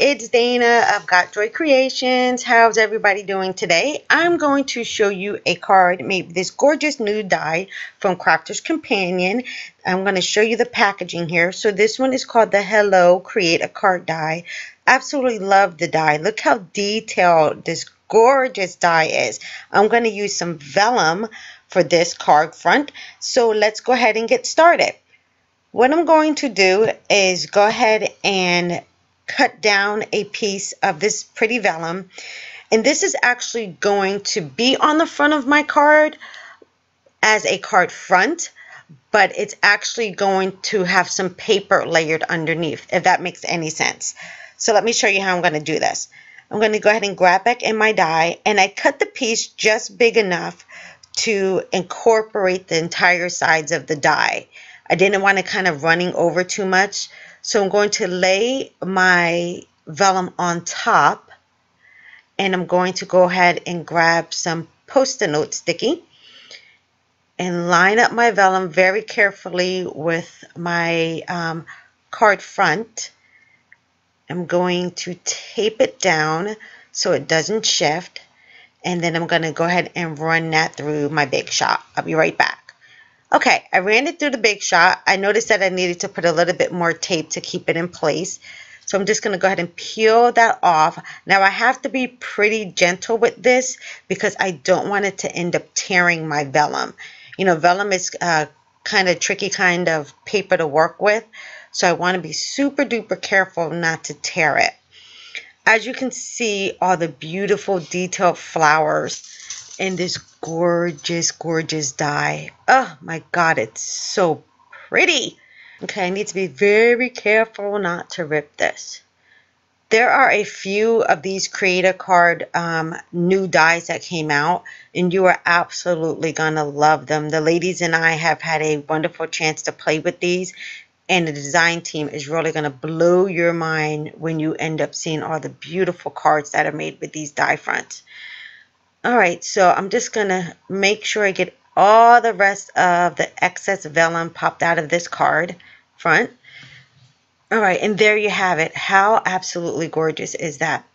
It's Dana of Got Joy Creations. How's everybody doing today? I'm going to show you a card made with this gorgeous nude die from Crafter's Companion. I'm going to show you the packaging here. So this one is called the Hello Create a Card die. Absolutely love the die. Look how detailed this gorgeous die is. I'm going to use some vellum for this card front. So let's go ahead and get started. What I'm going to do is go ahead and cut down a piece of this pretty vellum, and this is actually going to be on the front of my card as a card front, but it's actually going to have some paper layered underneath, if that makes any sense. So let me show you how I'm going to do this. I'm going to go ahead and grab back in my die, and I cut the piece just big enough to incorporate the entire sides of the die. I didn't want it kind of running over too much. So I'm going to lay my vellum on top, and I'm going to go ahead and grab some Post-it note sticky and line up my vellum very carefully with my card front. I'm going to tape it down so it doesn't shift, and then I'm going to go ahead and run that through my Big Shot. I'll be right back. Okay, I ran it through the Big Shot. I noticed that I needed to put a little bit more tape to keep it in place. So I'm just going to go ahead and peel that off. Now I have to be pretty gentle with this because I don't want it to end up tearing my vellum. You know, vellum is kind of tricky kind of paper to work with. So I want to be super duper careful not to tear it. As you can see, all the beautiful detailed flowers in this gorgeous die. Oh my god, it's so pretty. Okay, I need to be very careful not to rip this. There are a few of these Create Card new dies that came out, and you are absolutely gonna love them. The ladies and I have had a wonderful chance to play with these, and the design team is really gonna blow your mind when you end up seeing all the beautiful cards that are made with these die fronts. Alright, so I'm just going to make sure I get all the rest of the excess vellum popped out of this card front. Alright, and there you have it. How absolutely gorgeous is that?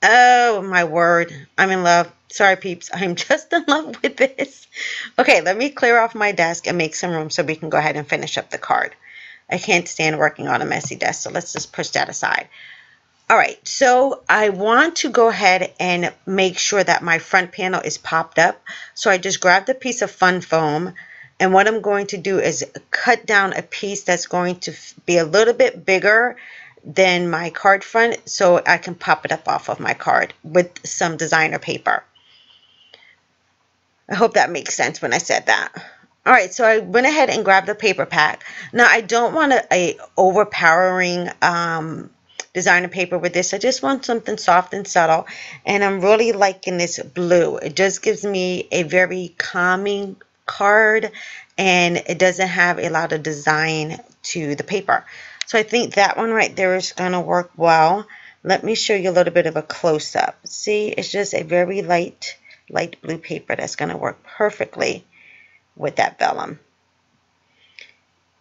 Oh my word, I'm in love. Sorry peeps, I'm just in love with this. Okay, let me clear off my desk and make some room so we can go ahead and finish up the card. I can't stand working on a messy desk, so let's just push that aside. Alright, so I want to go ahead and make sure that my front panel is popped up. So I just grabbed a piece of fun foam, and what I'm going to do is cut down a piece that's going to be a little bit bigger than my card front so I can pop it up off of my card with some designer paper. I hope that makes sense when I said that. Alright, so I went ahead and grabbed the paper pack. Now I don't want a overpowering designer paper with this. I just want something soft and subtle, and I'm really liking this blue. It just gives me a very calming card, and it doesn't have a lot of design to the paper. So I think that one right there is going to work well. Let me show you a little bit of a close-up. See, it's just a very light blue paper that's going to work perfectly with that vellum.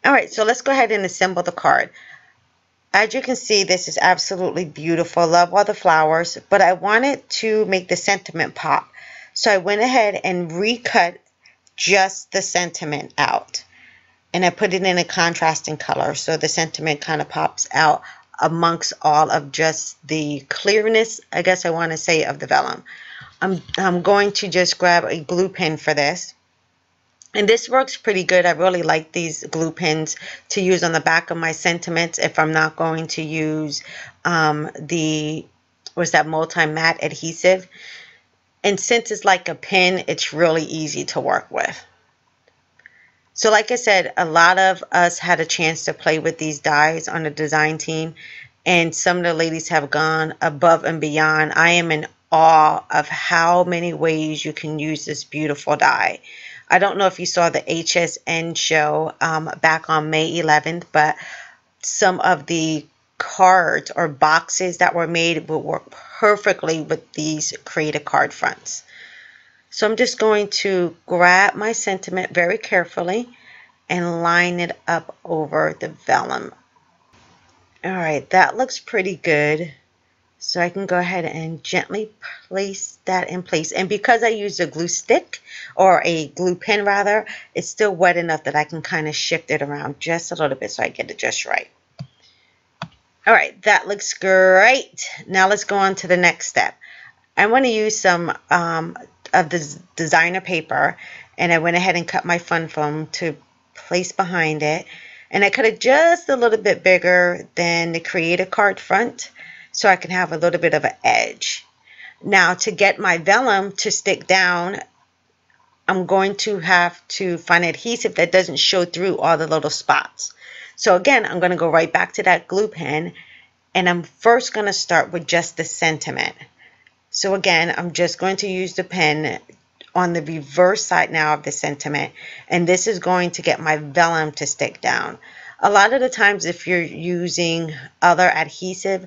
Alright, so let's go ahead and assemble the card. As you can see, this is absolutely beautiful. Love all the flowers, but I wanted to make the sentiment pop. So I went ahead and recut just the sentiment out. And I put it in a contrasting color so the sentiment kind of pops out amongst all of just the clearness, I guess I want to say, of the vellum. I'm going to just grab a glue pen for this. And this works pretty good. I really like these glue pens to use on the back of my sentiments if I'm not going to use what's that, multi-matte adhesive. And since it's like a pen, it's really easy to work with. So like I said, a lot of us had a chance to play with these dies on the design team, and some of the ladies have gone above and beyond. I am in awe of how many ways you can use this beautiful die. I don't know if you saw the HSN show back on May 11th, but some of the cards or boxes that were made will work perfectly with these Create a Card fronts. So I'm just going to grab my sentiment very carefully and line it up over the vellum. All right, that looks pretty good. So I can go ahead and gently place that in place. And because I used a glue stick, or a glue pen rather, it's still wet enough that I can kind of shift it around just a little bit so I get it just right. All right, that looks great. Now let's go on to the next step. I want to use some of this designer paper, and I went ahead and cut my fun foam to place behind it. And I cut it just a little bit bigger than the Creative Card front, so I can have a little bit of an edge. Now to get my vellum to stick down, I'm going to have to find adhesive that doesn't show through all the little spots. So again, I'm going to go right back to that glue pen, and I'm first going to start with just the sentiment. So again, I'm just going to use the pen on the reverse side now of the sentiment, and this is going to get my vellum to stick down. A lot of the times if you're using other adhesive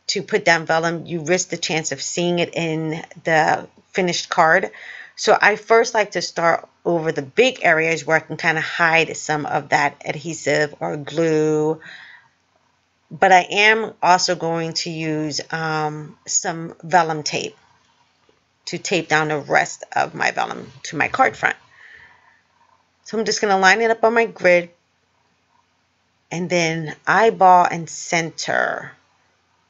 to put down vellum, you risk the chance of seeing it in the finished card. So I first like to start over the big areas where I can kind of hide some of that adhesive or glue. But I am also going to use some vellum tape to tape down the rest of my vellum to my card front. So I'm just going to line it up on my grid and then eyeball and center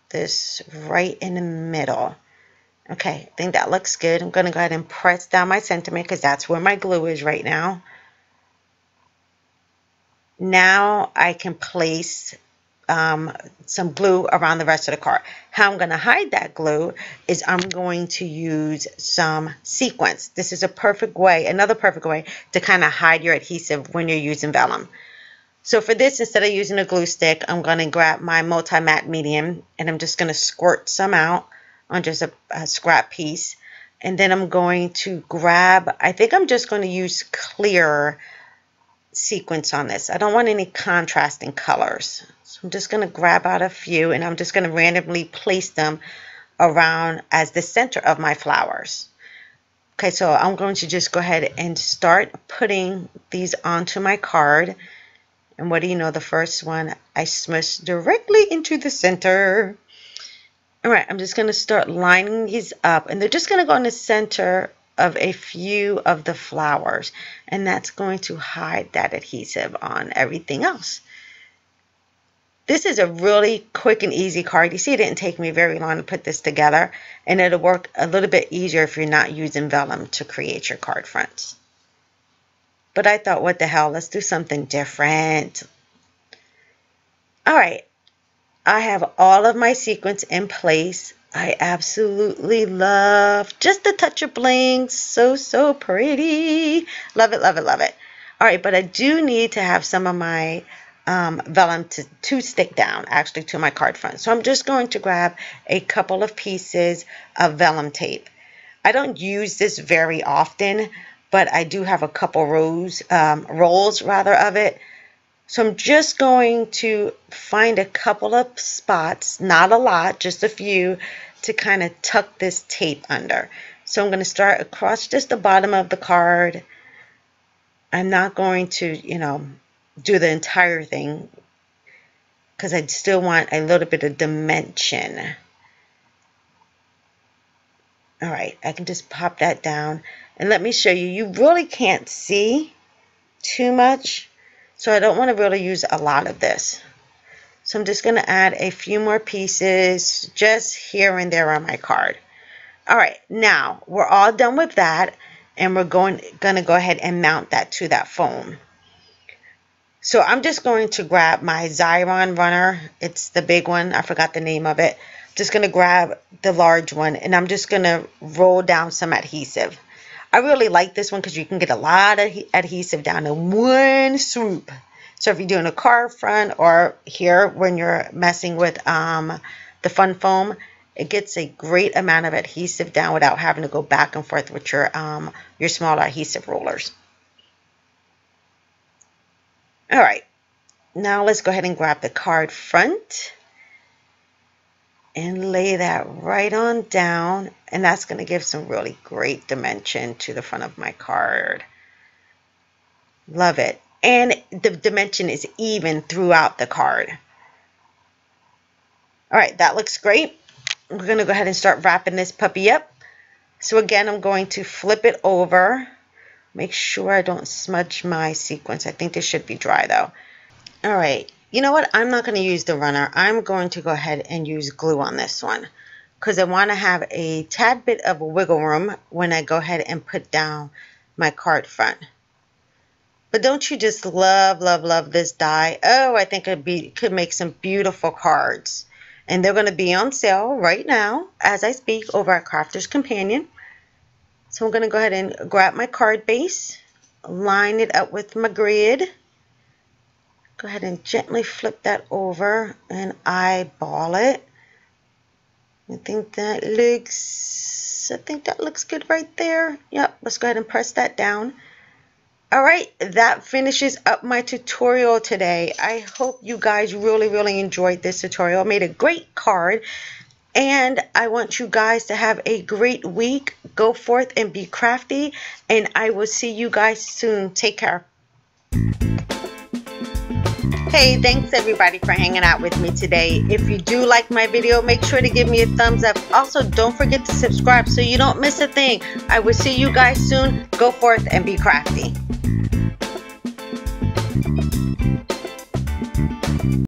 this right in the middle. Okay, I think that looks good. I'm going to go ahead and press down my sentiment because that's where my glue is right now. Now I can place some glue around the rest of the card. How I'm going to hide that glue is I'm going to use some sequins. This is a perfect way, another perfect way to kind of hide your adhesive when you're using vellum. So for this, instead of using a glue stick, I'm going to grab my multi-matte medium and I'm just going to squirt some out on just a scrap piece. And then I'm going to grab, I think I'm just going to use clear sequins on this. I don't want any contrasting colors. So I'm just going to grab out a few and I'm just going to randomly place them around as the center of my flowers. Okay, so I'm going to just go ahead and start putting these onto my card. And what do you know, the first one I smush directly into the center. All right, I'm just going to start lining these up, and they're just going to go in the center of a few of the flowers, and that's going to hide that adhesive on everything else. This is a really quick and easy card. You see, it didn't take me very long to put this together, and it'll work a little bit easier if you're not using vellum to create your card fronts. But I thought, what the hell, let's do something different. All right. I have all of my sequins in place. I absolutely love just a touch of bling. So pretty. Love it, love it, love it. All right, but I do need to have some of my vellum to stick down, actually, to my card front. So I'm just going to grab a couple of pieces of vellum tape. I don't use this very often, but I do have a couple rolls of it. So I'm just going to find a couple of spots, not a lot, just a few, to kind of tuck this tape under. So I'm going to start across just the bottom of the card. I'm not going to, do the entire thing because I still want a little bit of dimension. All right, I can just pop that down. And let me show you, you really can't see too much. So I don't want to really use a lot of this. So I'm just going to add a few more pieces just here and there on my card. All right, now we're all done with that, and we're going to go ahead and mount that to that foam. So I'm just going to grab my Xyron runner. It's the big one. I forgot the name of it. I'm just going to grab the large one, and I'm just going to roll down some adhesive. I really like this one because you can get a lot of adhesive down in one swoop. So if you're doing a card front or here when you're messing with the fun foam, it gets a great amount of adhesive down without having to go back and forth with your smaller adhesive rollers. All right, now let's go ahead and grab the card front. and lay that right on down, and that's going to give some really great dimension to the front of my card. Love it. And the dimension is even throughout the card. All right, that looks great. We're going to go ahead and start wrapping this puppy up. So again, I'm going to flip it over. Make sure I don't smudge my sequins. I think this should be dry though. All right, you know what? I'm not going to use the runner. I'm going to go ahead and use glue on this one because I want to have a tad bit of wiggle room when I go ahead and put down my card front. But don't you just love, love, love this die? Oh, I think it could make some beautiful cards. And they're going to be on sale right now as I speak over at Crafter's Companion. So I'm going to go ahead and grab my card base, line it up with my grid. Go ahead and gently flip that over and eyeball it. I think that looks good right there. Yep, let's go ahead and press that down. All right, that finishes up my tutorial today. I hope you guys really enjoyed this tutorial. I made a great card, and I want you guys to have a great week. Go forth and be crafty, and I will see you guys soon. Take care. Hey, thanks everybody for hanging out with me today. If you do like my video, make sure to give me a thumbs up. Also, don't forget to subscribe so you don't miss a thing. I will see you guys soon. Go forth and be crafty.